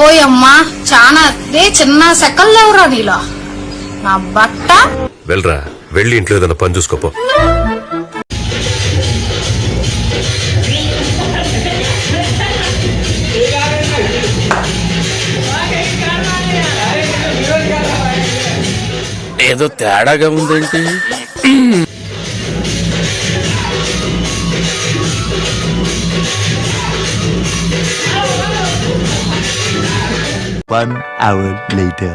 ఓయమ్మా చానా చిన్న సెకల్ లేవురా నీలో నా బట్ట. వెళ్ళరా, వెళ్ళి ఇంట్లో ఏదైనా పని చూసుకోపో. ఏదో తేడాగా ఉందేంటి? One hour later.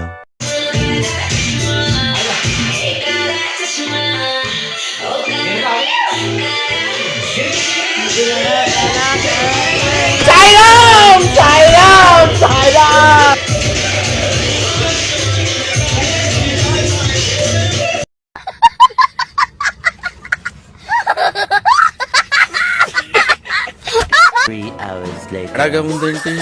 తేడాగా ఉందేంటి?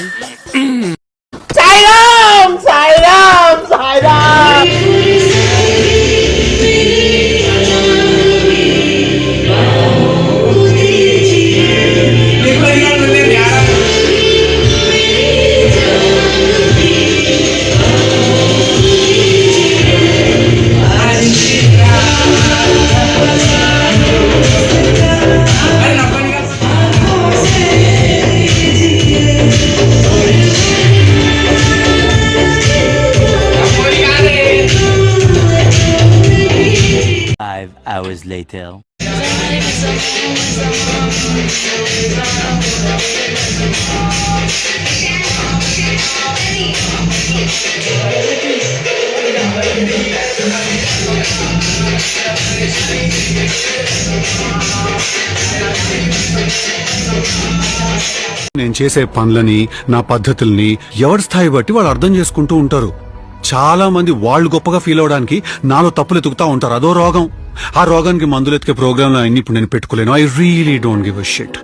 Hours later. నేను చేసే పనులని, నా పద్ధతుల్ని ఎవరి స్థాయి బట్టి వాళ్ళు అర్థం చేసుకుంటూ ఉంటారు. చాలా మంది వాళ్ళు గొప్పగా ఫీల్ అవడానికి నాలో తప్పులు ఎతుకుతా ఉంటారు. అదో రోగం. ఆ రోగానికి మందులు ఎతికే ప్రోగ్రాంలు అన్ని ఇప్పుడు నేను పెట్టుకోలేను. I really don't give a shit.